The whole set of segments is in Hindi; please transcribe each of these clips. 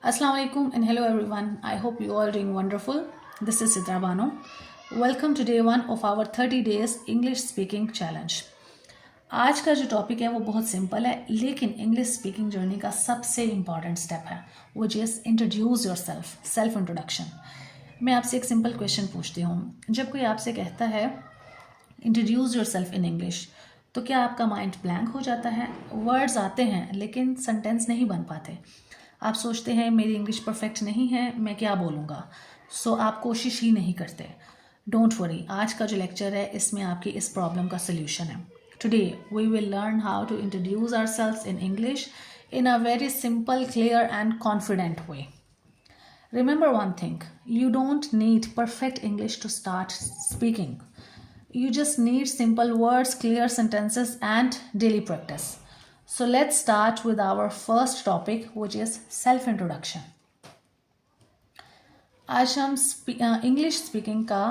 Assalamu alaikum and hello everyone. I hope you all doing wonderful. This is Sidra Bano. Welcome to day 1 of our 30 days English speaking challenge. आज का जो टॉपिक है वो बहुत सिंपल है, लेकिन इंग्लिश स्पीकिंग जर्नी का सबसे इम्पॉर्टेंट स्टेप है, which is introduce your self introduction. मैं आपसे एक सिंपल क्वेश्चन पूछती हूँ. जब कोई आपसे कहता है introduce your self in English, तो क्या आपका माइंड ब्लैंक हो जाता है? वर्ड्स आते हैं लेकिन सेंटेंस नहीं बन पाते. आप सोचते हैं मेरी इंग्लिश परफेक्ट नहीं है, मैं क्या बोलूँगा. सो आप कोशिश ही नहीं करते. डोंट वरी, आज का जो लेक्चर है इसमें आपकी इस प्रॉब्लम का सोल्यूशन है. Today we will learn how to introduce ourselves in English in a very simple, clear and confident way. Remember one thing, you don't need perfect English to start speaking. You just need simple words, clear sentences and daily practice. So let's start with our first topic, which is self-introduction. आज हम इंग्लिश स्पीकिंग का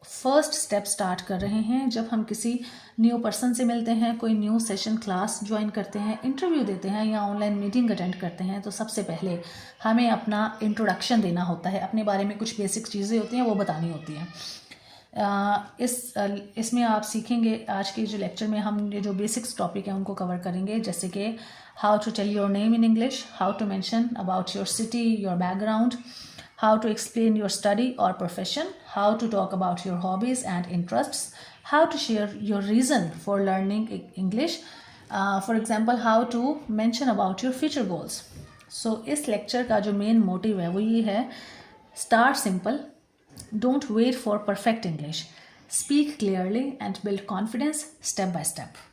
फर्स्ट स्टेप स्टार्ट कर रहे हैं. जब हम किसी न्यू पर्सन से मिलते हैं, कोई न्यू सेशन क्लास ज्वाइन करते हैं, इंटरव्यू देते हैं या ऑनलाइन मीटिंग अटेंड करते हैं, तो सबसे पहले हमें अपना इंट्रोडक्शन देना होता है. अपने बारे में कुछ बेसिक चीज़ें होती हैं वो बतानी होती हैं. इसमें आप सीखेंगे, आज के जो लेक्चर में हम ये जो बेसिक्स टॉपिक हैं उनको कवर करेंगे, जैसे कि how to tell your name in English, how to mention about your city, your background, how to explain your study or profession, how to talk about your hobbies and interests, how to share your reason for learning English, for example, how to mention about your future goals. So इस lecture का जो main motive है वो ये है, start simple, don't wait for perfect English, speak clearly and build confidence step by step.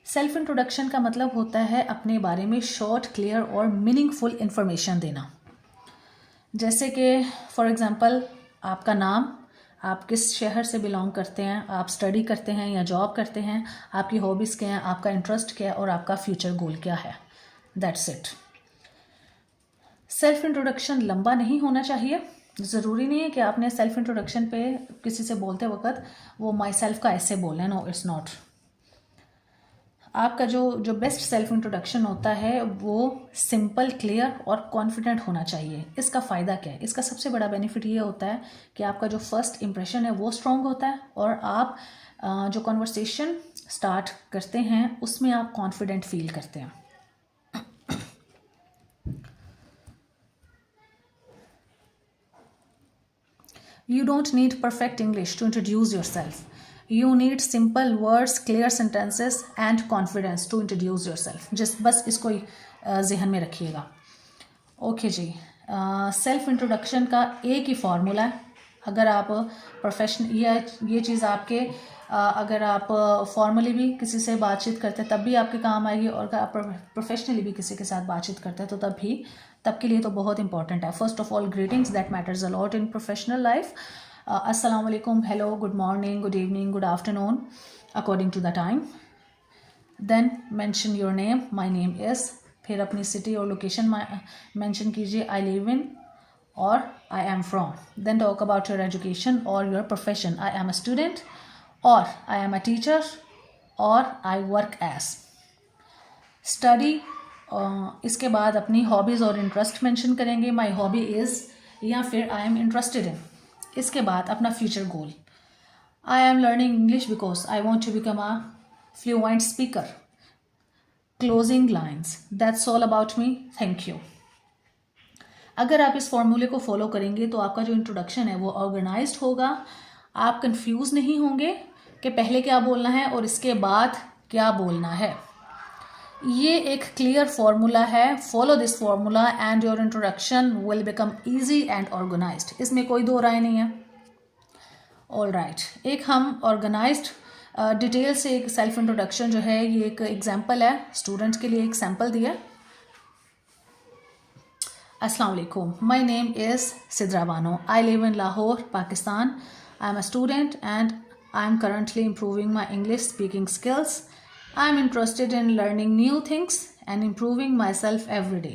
Self introduction का मतलब होता है अपने बारे में शॉर्ट, क्लियर और मीनिंगफुल इंफॉर्मेशन देना. जैसे कि फॉर एग्जांपल आपका नाम, आप किस शहर से बिलोंग करते हैं, आप स्टडी करते हैं या जॉब करते हैं, आपकी हॉबीज़ क्या हैं, आपका इंटरेस्ट क्या है और आपका फ्यूचर गोल क्या है. That's it. सेल्फ इंट्रोडक्शन लंबा नहीं होना चाहिए. ज़रूरी नहीं है कि आपने सेल्फ इंट्रोडक्शन पे किसी से बोलते वक्त वो माई सेल्फ का ऐसे बोलें. No, it's not. आपका जो बेस्ट सेल्फ इंट्रोडक्शन होता है वो सिंपल, क्लियर और कॉन्फिडेंट होना चाहिए. इसका फ़ायदा क्या है? इसका सबसे बड़ा बेनिफिट ये होता है कि आपका जो फर्स्ट इम्प्रेशन है वो स्ट्रॉन्ग होता है और आप जो कॉन्वर्सेशन स्टार्ट करते हैं उसमें आप कॉन्फिडेंट फील करते हैं. You don't need perfect English to introduce yourself. You need simple words, clear sentences and confidence to introduce yourself. just बस इसको जहन में रखिएगा. ओके जी. सेल्फ इंट्रोडक्शन का एक ही फार्मूला है. अगर आप ये चीज़ आपके अगर आप फॉर्मली भी किसी से बातचीत करते हैं तब भी आपके काम आएगी, और अगर आप प्रोफेशनली भी किसी के साथ बातचीत करते हैं तो तब के लिए तो बहुत इंपॉर्टेंट है. First of all, greetings that matters a lot in professional life. अस्सलाम वालेकुम, hello, good morning, good evening, good afternoon, according to the time. Then mention your name, my name is, फिर अपनी सिटी और लोकेशन मेंशन कीजिए, आई लिव इन और I am from. Then talk about your education और your profession, I am a student और आई एम अ टीचर और आई वर्क एज स्टडी. इसके बाद अपनी हॉबीज़ और इंटरेस्ट मेंशन करेंगे, माई हॉबी इज़ या फिर आई एम इंटरेस्टेड इन. इसके बाद अपना future goal, I am learning English because I want to become a fluent speaker. Closing lines, that's all about me, thank you. अगर आप इस फॉर्मूले को फॉलो करेंगे तो आपका जो इंट्रोडक्शन है वो ऑर्गेनाइज्ड होगा. आप कंफ्यूज नहीं होंगे कि पहले क्या बोलना है और इसके बाद क्या बोलना है. ये एक क्लियर फार्मूला है. Follow this formula and your introduction will become easy and organised. इसमें कोई दो राय नहीं है. ऑल राइट, एक हम ऑर्गेनाइज्ड डिटेल से एक सेल्फ इंट्रोडक्शन जो है ये एक एग्जाम्पल है, स्टूडेंट के लिए एक सैम्पल दिया. अस्सलाम वालेकुम, my name is Sidra Bano, I live in Lahore, Pakistan. I am a student and I am currently improving my English speaking skills. I am interested in learning new things and improving myself every day.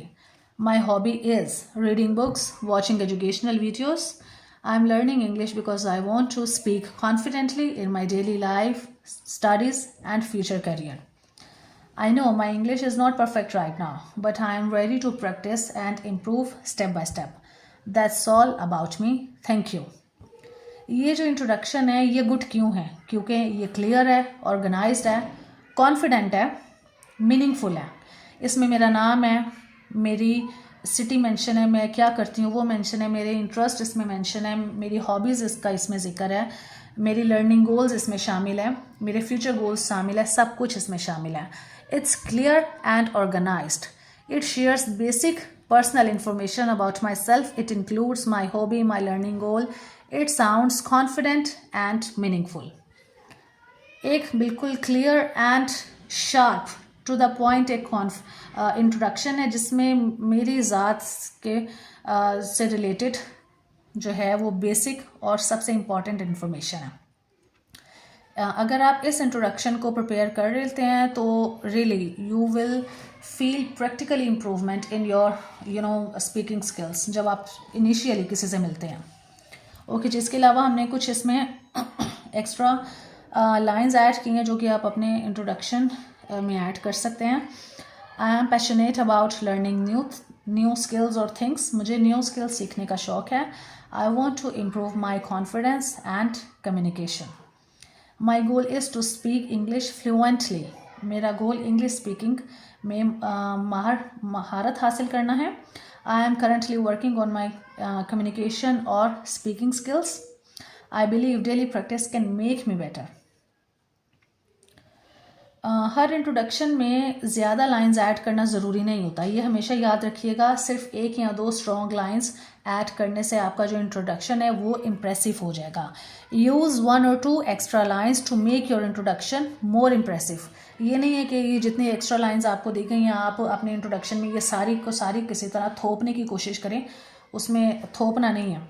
My hobby is reading books, watching educational videos. I am learning English because I want to speak confidently in my daily life, studies and future career. I know my English is not perfect right now, but I am ready to practice and improve step by step. That's all about me. Thank you. ये जो इंट्रोडक्शन है ये गुड क्यों है? क्योंकि ये क्लियर है, ऑर्गेनाइज्ड है, कॉन्फिडेंट है, मीनिंगफुल है. इसमें मेरा नाम है, मेरी सिटी मेंशन है, मैं क्या करती हूँ वो मेंशन है, मेरे इंटरेस्ट इसमें मेंशन है, मेरी हॉबीज़ इसका इसमें जिक्र है, मेरी लर्निंग गोल्स इसमें शामिल है, मेरे फ्यूचर गोल्स शामिल है, सब कुछ इसमें शामिल है. It's clear and organised. It shares basic personal information about myself. It includes my hobby, my learning goal. It sounds confident and meaningful. एक बिल्कुल clear and sharp to the point एक इंट्रोडक्शन है जिसमें मेरी ज़ात के से रिलेटेड जो है वो बेसिक और सबसे इम्पॉर्टेंट इन्फॉर्मेशन है. अगर आप इस इंट्रोडक्शन को प्रिपेयर कर लेते हैं तो really you will feel practically improvement in your speaking skills जब आप इनिशियली किसी से मिलते हैं. ओके जी, इसके अलावा हमने कुछ इसमें एक्स्ट्रा लाइंस ऐड की हैं जो कि आप अपने इंट्रोडक्शन में ऐड कर सकते हैं. I am passionate about learning new skills और थिंग्स. मुझे न्यू स्किल्स सीखने का शौक़ है. I want to improve my confidence and communication. My goal is to speak English fluently. मेरा गोल इंग्लिश स्पीकिंग में महारत हासिल करना है. I am currently working on my communication और speaking skills. I believe daily practice can make me better. हर इंट्रोडक्शन में ज़्यादा लाइंस ऐड करना ज़रूरी नहीं होता, ये हमेशा याद रखिएगा. सिर्फ एक या दो स्ट्रॉन्ग लाइंस ऐड करने से आपका जो इंट्रोडक्शन है वो इम्प्रेसिव हो जाएगा. Use 1 or 2 extra lines to make your introduction more impressive. ये नहीं है कि ये जितनी एक्स्ट्रा लाइंस आपको दी गई हैं आप अपने इंट्रोडक्शन में ये सारी को सारी किसी तरह थोपने की कोशिश करें. उसमें थोपना नहीं है,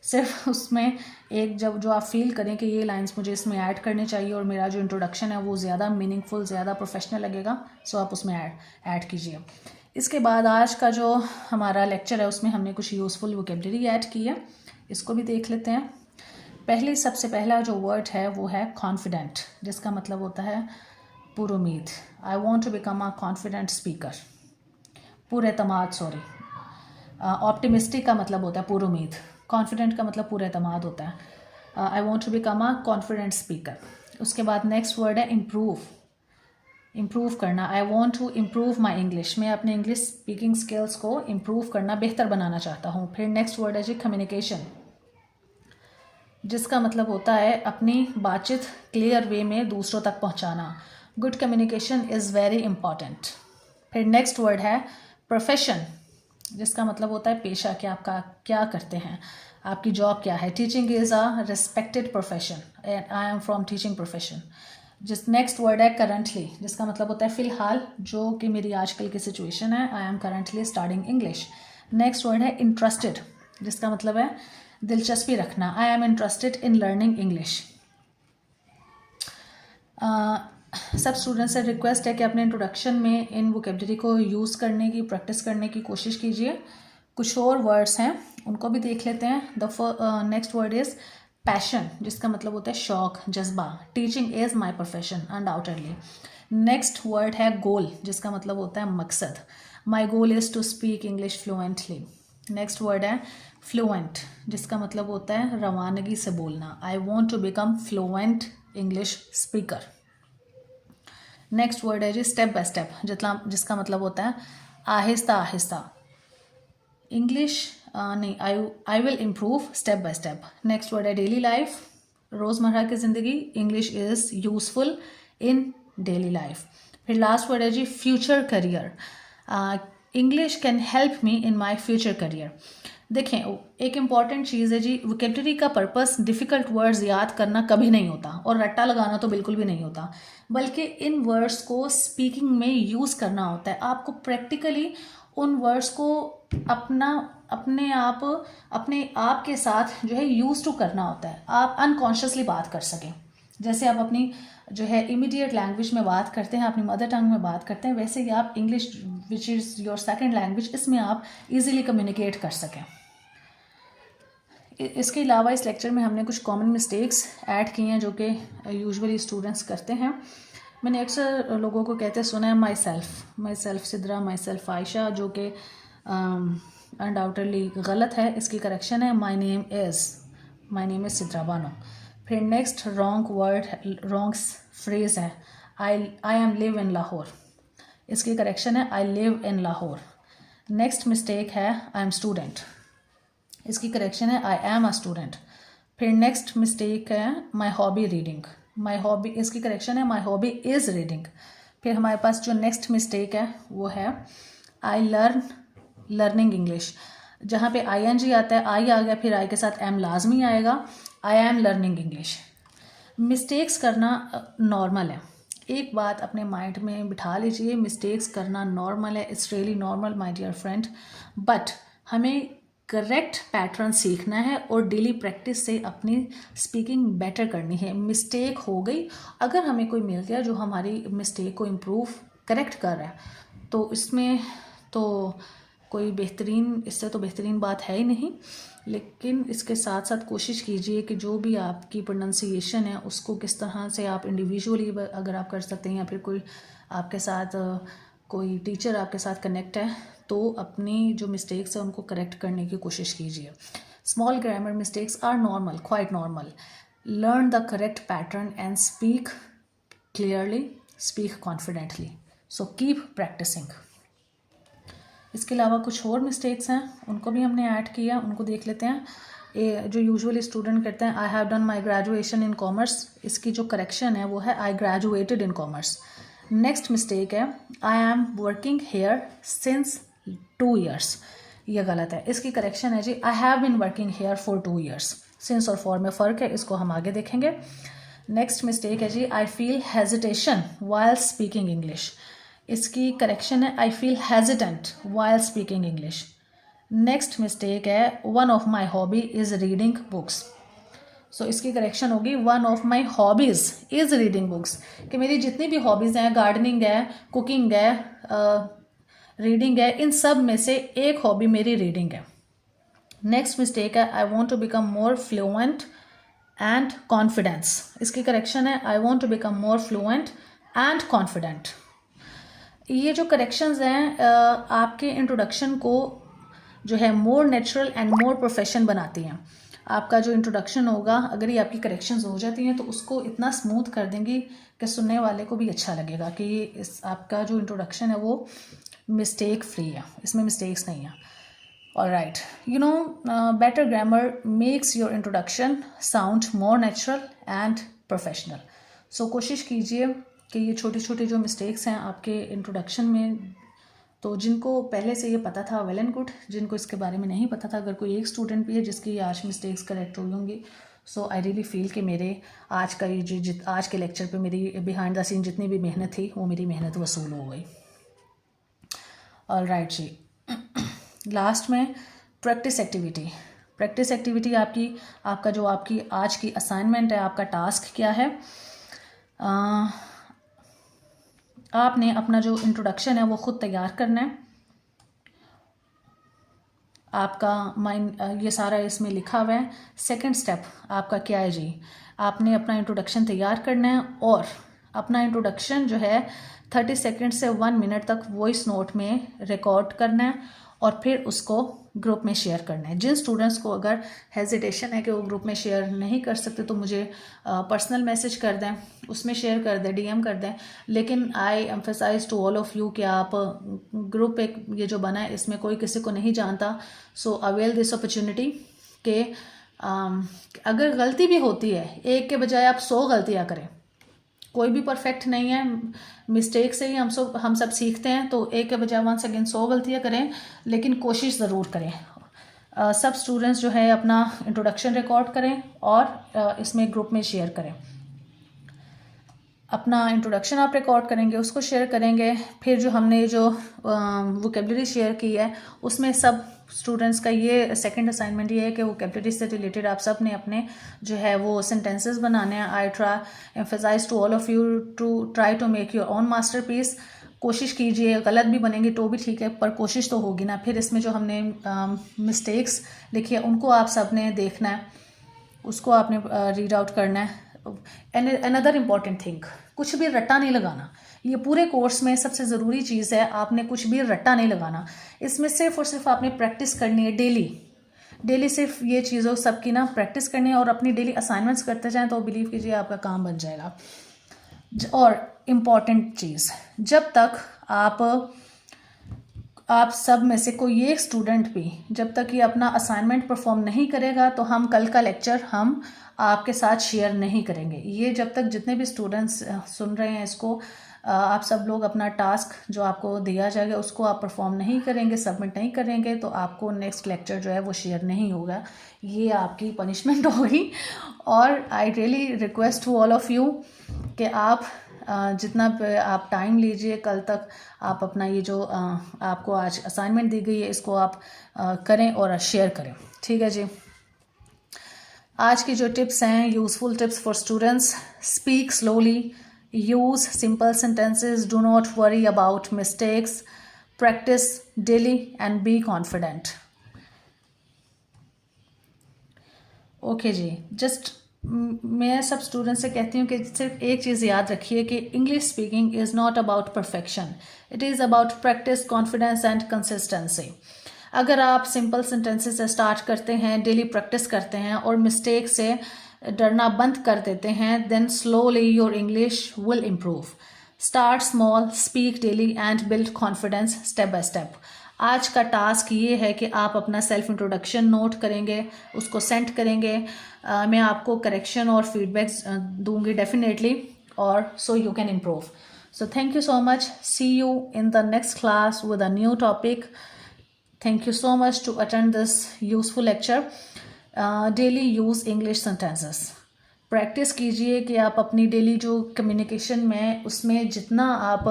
सिर्फ उसमें एक जब जो आप फील करें कि ये लाइंस मुझे इसमें ऐड करनी चाहिए और मेरा जो इंट्रोडक्शन है वो ज़्यादा मीनिंगफुल, ज़्यादा प्रोफेशनल लगेगा, सो आप उसमें ऐड कीजिए. इसके बाद आज का जो हमारा लेक्चर है उसमें हमने कुछ यूज़फुल वोकेबलरी ऐड की है, इसको भी देख लेते हैं. सबसे पहला जो वर्ड है वो है कॉन्फिडेंट, जिसका मतलब होता है पुरुमीद. I want to become a confident speaker. पुरेतमाद, सॉरी, ऑप्टिमिस्टिक का मतलब होता है पुरुमीद, कॉन्फिडेंट का मतलब पूरा एतमाद होता है. I want to become a confident speaker. उसके बाद नेक्स्ट वर्ड है इम्प्रूव करना. I want to improve my English. मैं अपने इंग्लिश स्पीकिंग स्किल्स को इम्प्रूव करना, बेहतर बनाना चाहता हूँ. फिर नेक्स्ट वर्ड है जी कम्युनिकेशन, जिसका मतलब होता है अपनी बातचीत क्लियर वे में दूसरों तक पहुँचाना. Good communication is very important. फिर नेक्स्ट वर्ड है प्रोफेशन, जिसका मतलब होता है पेशा, कि आपका क्या करते हैं, आपकी जॉब क्या है. Teaching is a respected profession and I am from teaching profession. Next word है करंटली, जिसका मतलब होता है फ़िलहाल, जो कि मेरी आजकल की सिचुएशन है. I am currently studying English. Next word है इंटरेस्टेड, जिसका मतलब है दिलचस्पी रखना. I am interested in learning English. सब स्टूडेंट्स से रिक्वेस्ट है कि अपने इंट्रोडक्शन में इन वोकेबलरी को यूज़ करने की, प्रैक्टिस करने की कोशिश कीजिए. कुछ और वर्ड्स हैं उनको भी देख लेते हैं. नेक्स्ट वर्ड इज़ पैशन, जिसका मतलब होता है शौक, जज्बा. Teaching is my profession undoubtedly. Next word है गोल, जिसका मतलब होता है मकसद. My goal is to speak English fluently. Next word है फ्लुएंट, जिसका मतलब होता है रवानगी से बोलना. I want to become fluent English speaker. Next word है जी स्टेप बाय स्टेप, जिसका मतलब होता है आहिस्ता आहिस्ता. इंग्लिश नहीं, I will improve step by step. Next word है डेली लाइफ, रोज़मर्रा की ज़िंदगी. English is useful in daily life. फिर लास्ट वर्ड है जी future career. English can help me in my future career. देखें, एक इम्पॉर्टेंट चीज़ है जी, वोकेबलरी का पर्पस डिफ़िकल्ट वर्ड्स याद करना कभी नहीं होता और रट्टा लगाना तो बिल्कुल भी नहीं होता, बल्कि इन वर्ड्स को स्पीकिंग में यूज़ करना होता है. आपको प्रैक्टिकली उन वर्ड्स को अपने आप के साथ जो है यूज़ टू करना होता है, आप अनकॉन्शियसली बात कर सकें. जैसे आप अपनी जो है इमीडिएट लैंग्वेज में बात करते हैं, अपनी मदर टंग में बात करते हैं, वैसे ही आप English which is your second language, इसमें आप इजीली कम्युनिकेट कर सकें. इसके अलावा इस लेक्चर में हमने कुछ कॉमन मिस्टेक्स ऐड की हैं जो कि यूजुअली स्टूडेंट्स करते हैं. मैंने अक्सर लोगों को कहते सुना है my self Sidra, my self Ayesha, जो कि अनडाउटेडली गलत है। इसकी करेक्शन है my name is Sidra Bano. फिर नेक्स्ट रॉन्ग फ्रेज है I M live in Lahore. इसकी करेक्शन है आई लिव इन लाहौर। नेक्स्ट मिस्टेक है आई एम स्टूडेंट। इसकी करेक्शन है आई एम अ स्टूडेंट। फिर नेक्स्ट मिस्टेक है my hobby reading. My hobby, इसकी करेक्शन है माई हॉबी इज़ रीडिंग। फिर हमारे पास जो नेक्स्ट मिस्टेक है वो है आई लर्निंग इंग्लिश। जहाँ पे आई एन जी आता है, आई आ गया, फिर आई के साथ एम लाजमी आएगा, आई एम लर्निंग इंग्लिश। मिस्टेक्स करना नॉर्मल है। एक बात अपने माइंड में बिठा लीजिए, मिस्टेक्स करना नॉर्मल है, it's really normal my dear friend. But हमें करेक्ट पैटर्न सीखना है और डेली प्रैक्टिस से अपनी स्पीकिंग बेटर करनी है। मिस्टेक हो गई, अगर हमें कोई मिल गया जो हमारी मिस्टेक को इम्प्रूव करेक्ट कर रहा है, तो इसमें तो कोई इससे तो बेहतरीन बात है ही नहीं। लेकिन इसके साथ साथ कोशिश कीजिए कि जो भी आपकी प्रोनाउंसिएशन है उसको किस तरह से आप इंडिविजुअली अगर आप कर सकते हैं, या फिर कोई आपके साथ कोई टीचर आपके साथ कनेक्ट है, तो अपनी जो मिस्टेक्स है उनको करेक्ट करने की कोशिश कीजिए। Small grammar mistakes are normal, quite normal. Learn the correct pattern and speak clearly, speak confidently. So keep practising. इसके अलावा कुछ और मिस्टेक्स हैं, उनको भी हमने ऐड किया, उनको देख लेते हैं। जो यूजुअली स्टूडेंट करते हैं I have done my graduation in commerce, इसकी जो करेक्शन है वो है I graduated in commerce. Next mistake है I am working here since 2 years, ये गलत है। इसकी करेक्शन है जी I have been working here for 2 years। Since और फॉर में फ़र्क है, इसको हम आगे देखेंगे। नेक्स्ट मिस्टेक है जी I feel hesitation while speaking English. इसकी करेक्शन है I feel hesitant while speaking English. Next mistake है one of my hobby is reading books. So इसकी करेक्शन होगी one of my hobbies is reading books, कि मेरी जितनी भी हॉबीज़ हैं, गार्डनिंग है, कुकिंग है, रीडिंग है, इन सब में से एक हॉबी मेरी रीडिंग है। नेक्स्ट मिस्टेक है I want to become more fluent and confidence. इसकी करेक्शन है I want to become more fluent and confident. ये जो करेक्शंस हैं आपके इंट्रोडक्शन को जो है more natural and more profession बनाती हैं। आपका जो इंट्रोडक्शन होगा, अगर ये आपकी करेक्शंस हो जाती हैं तो उसको इतना स्मूथ कर देंगी कि सुनने वाले को भी अच्छा लगेगा कि आपका जो इंट्रोडक्शन है वो मिस्टेक फ्री है, इसमें मिस्टेक्स नहीं है। Alright, you know better grammar makes your introduction sound more natural and professional. So कोशिश कीजिए कि ये छोटे छोटे जो मिस्टेक्स हैं आपके इंट्रोडक्शन में, तो जिनको पहले से ये पता था वेल एंड गुड, जिनको इसके बारे में नहीं पता था, अगर कोई एक स्टूडेंट भी है जिसकी आज मिस्टेक्स करेक्ट हुई होंगी, सो आई रियली फील कि मेरे आज का ये आज के लेक्चर पे मेरी बिहाइंड द सीन जितनी भी मेहनत थी वो मेरी मेहनत वसूल हो गई। ऑलराइट जी, लास्ट में प्रैक्टिस एक्टिविटी आपका जो आपकी आज की असाइनमेंट है, आपका टास्क क्या है। आपने अपना जो इंट्रोडक्शन है वो खुद तैयार करना है। आपका माइंड ये सारा इसमें लिखा हुआ है। सेकंड स्टेप आपका क्या है जी, आपने अपना इंट्रोडक्शन तैयार करना है और अपना इंट्रोडक्शन जो है 30 सेकंड से 1 मिनट तक वॉइस नोट में रिकॉर्ड करना है और फिर उसको ग्रुप में शेयर करना है। जिन स्टूडेंट्स को अगर हेजिटेशन है कि वो ग्रुप में शेयर नहीं कर सकते तो मुझे पर्सनल मैसेज कर दें, उसमें शेयर कर दें, डीएम कर दें। लेकिन I emphasize to all of you कि आप ग्रुप एक ये जो बना है इसमें कोई किसी को नहीं जानता। सो अवेल दिस अपॉर्चुनिटी कि अगर गलती भी होती है, एक के बजाय आप 100 गलतियाँ करें। कोई भी परफेक्ट नहीं है, मिस्टेक से ही हम सब सीखते हैं। तो एक के बजाय वंस अगेन 100 गलतियाँ करें, लेकिन कोशिश ज़रूर करें। सब स्टूडेंट्स जो है अपना इंट्रोडक्शन रिकॉर्ड करें और इसमें ग्रुप में शेयर करें। अपना इंट्रोडक्शन आप रिकॉर्ड करेंगे, उसको शेयर करेंगे। फिर जो हमने जो वोकेबलरी शेयर की है उसमें सब स्टूडेंट्स का ये सेकंड असाइनमेंट ये है कि वोकेबलरी से रिलेटेड आप सब ने अपने जो है वो सेंटेंसेस बनाने हैं। I emphasize to all of you to try to make your own masterpiece. कोशिश कीजिए, गलत भी बनेंगी तो भी ठीक है, पर कोशिश तो होगी ना। फिर इसमें जो हमने मिस्टेक्स लिखी है उनको आप सब ने देखना है, उसको आपने रीड आउट करना है। Another important thing, कुछ भी रट्टा नहीं लगाना। ये पूरे कोर्स में सबसे ज़रूरी चीज़ है, आपने कुछ भी रट्टा नहीं लगाना। इसमें सिर्फ और सिर्फ आपने प्रैक्टिस करनी है डेली सिर्फ ये चीज़ों सबकी ना प्रैक्टिस करनी है और अपनी डेली असाइनमेंट्स करते जाएं तो बिलीव कीजिए आपका काम बन जाएगा। और इम्पॉर्टेंट चीज़, जब तक आप सब में से कोई एक स्टूडेंट भी जब तक ये अपना असाइनमेंट परफॉर्म नहीं करेगा तो हम कल का लेक्चर हम आपके साथ शेयर नहीं करेंगे। ये जब तक जितने भी स्टूडेंट्स सुन रहे हैं इसको, आप सब लोग अपना टास्क जो आपको दिया जाएगा उसको आप परफॉर्म नहीं करेंगे, सबमिट नहीं करेंगे तो आपको नेक्स्ट लेक्चर जो है वो शेयर नहीं होगा। ये आपकी पनिशमेंट होगी। और I really request to all of you कि आप जितना आप टाइम लीजिए, कल तक आप अपना ये जो आपको आज असाइनमेंट दी गई है इसको आप करें और शेयर करें। ठीक है जी। आज की जो टिप्स हैं, useful tips for students: speak slowly, use simple sentences, do not worry about mistakes, practise daily and be confident. Okay जी। जस्ट मैं सब स्टूडेंट्स से कहती हूँ कि सिर्फ एक चीज़ याद रखिए कि English speaking is not about perfection, it is about practice, confidence and consistency. अगर आप सिंपल सेंटेंसेस से स्टार्ट करते हैं, डेली प्रैक्टिस करते हैं और मिस्टेक से डरना बंद कर देते हैं, then slowly your English will improve. Start small, speak daily and build confidence step by step. आज का टास्क ये है कि आप अपना सेल्फ इंट्रोडक्शन नोट करेंगे, उसको सेंड करेंगे। मैं आपको करेक्शन और फीडबैक्स दूंगी डेफिनेटली, और so you can improve. So thank you so much. See you in the next class with a new topic. Thank you so much to attend this useful lecture. Daily use English sentences. Practice कीजिए कि आप अपनी डेली जो कम्युनिकेशन में उसमें जितना आप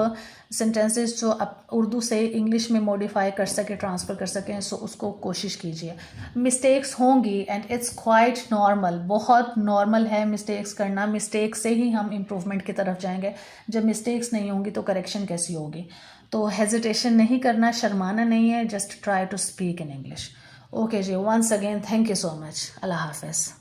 सेंटेंसेस जो आप उर्दू से इंग्लिश में मॉडिफाई कर सके, ट्रांसफ़र कर सकें, सो उसको कोशिश कीजिए। मिस्टेक्स होंगी एंड इट्स क्वाइट नॉर्मल, बहुत नॉर्मल है मिस्टेक्स करना। मिस्टेक से ही हम इम्प्रूवमेंट की तरफ जाएंगे। जब मिस्टेक्स नहीं होंगी तो करेक्शन कैसी होगी? तो हेजिटेशन नहीं करना, शर्माना नहीं है, just try to speak in English. Okay जी, once again thank you so much. अल्लाह हाफिज़।